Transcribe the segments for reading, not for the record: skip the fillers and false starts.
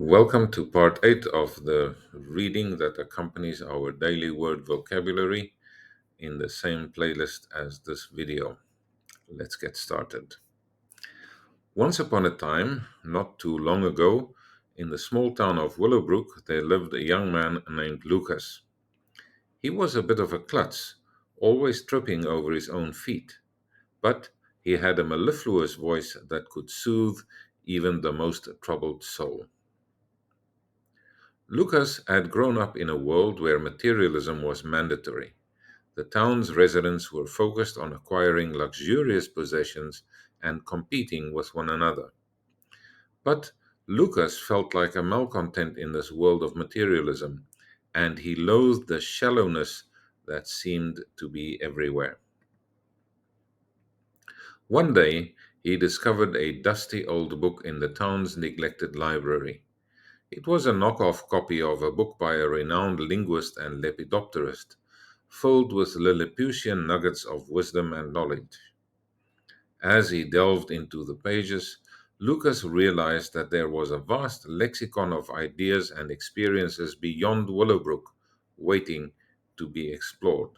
Welcome to part 8 of the reading that accompanies our daily word vocabulary in the same playlist as this video. Let's get started. Once upon a time, not too long ago, in the small town of Willowbrook, there lived a young man named Lucas. He was a bit of a klutz, always tripping over his own feet, but he had a mellifluous voice that could soothe even the most troubled soul. Lucas had grown up in a world where materialism was mandatory. The town's residents were focused on acquiring luxurious possessions and competing with one another. But Lucas felt like a malcontent in this world of materialism, and he loathed the shallowness that seemed to be everywhere. One day, he discovered a dusty old book in the town's neglected library. It was a knockoff copy of a book by a renowned linguist and lepidopterist, filled with Lilliputian nuggets of wisdom and knowledge. As he delved into the pages, Lucas realized that there was a vast lexicon of ideas and experiences beyond Willowbrook, waiting to be explored.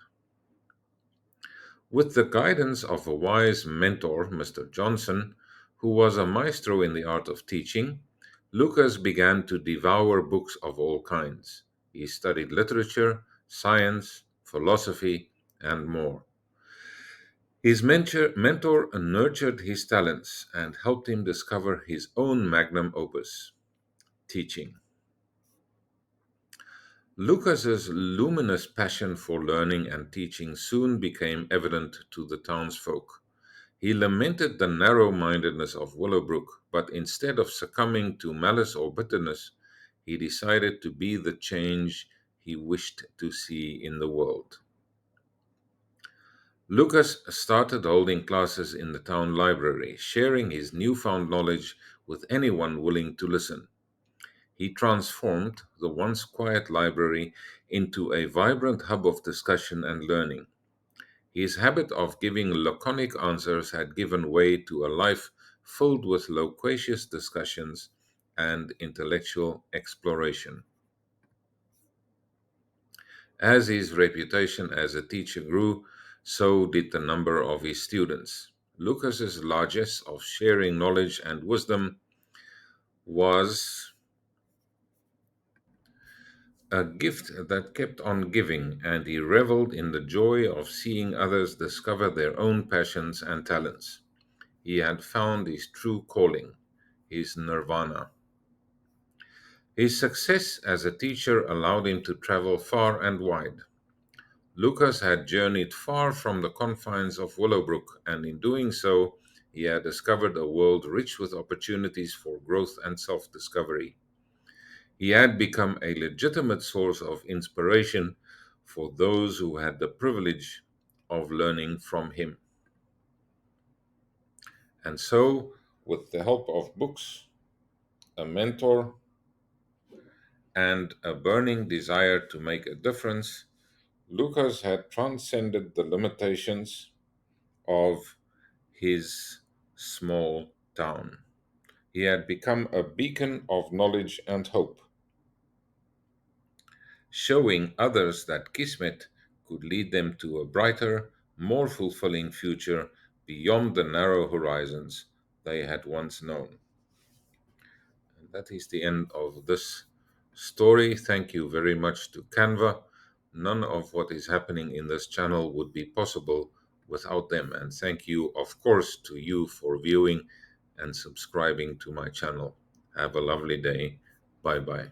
With the guidance of a wise mentor, Mr. Johnson, who was a maestro in the art of teaching, Lucas began to devour books of all kinds. He studied literature, science, philosophy, and more. His mentor nurtured his talents and helped him discover his own magnum opus, teaching. Lucas's luminous passion for learning and teaching soon became evident to the townsfolk. He lamented the narrow mindedness of Willowbrook, but instead of succumbing to malice or bitterness, he decided to be the change he wished to see in the world. Lucas started holding classes in the town library, sharing his newfound knowledge with anyone willing to listen. He transformed the once quiet library into a vibrant hub of discussion and learning. His habit of giving laconic answers had given way to a life filled with loquacious discussions and intellectual exploration. As his reputation as a teacher grew, so did the number of his students. Lucas's largesse of sharing knowledge and wisdom was a gift that kept on giving, and he reveled in the joy of seeing others discover their own passions and talents. He had found his true calling, his nirvana. His success as a teacher allowed him to travel far and wide. Lucas had journeyed far from the confines of Willowbrook, and in doing so, he had discovered a world rich with opportunities for growth and self discovery. He had become a legitimate source of inspiration for those who had the privilege of learning from him. And so, with the help of books, a mentor, and a burning desire to make a difference, Lucas had transcended the limitations of his small town. He had become a beacon of knowledge and hope, showing others that Kismet could lead them to a brighter, more fulfilling future beyond the narrow horizons they had once known. And that is the end of this story. Thank you very much to Canva. None of what is happening in this channel would be possible without them. And thank you, of course, to you for viewing and subscribing to my channel. Have a lovely day. Bye bye.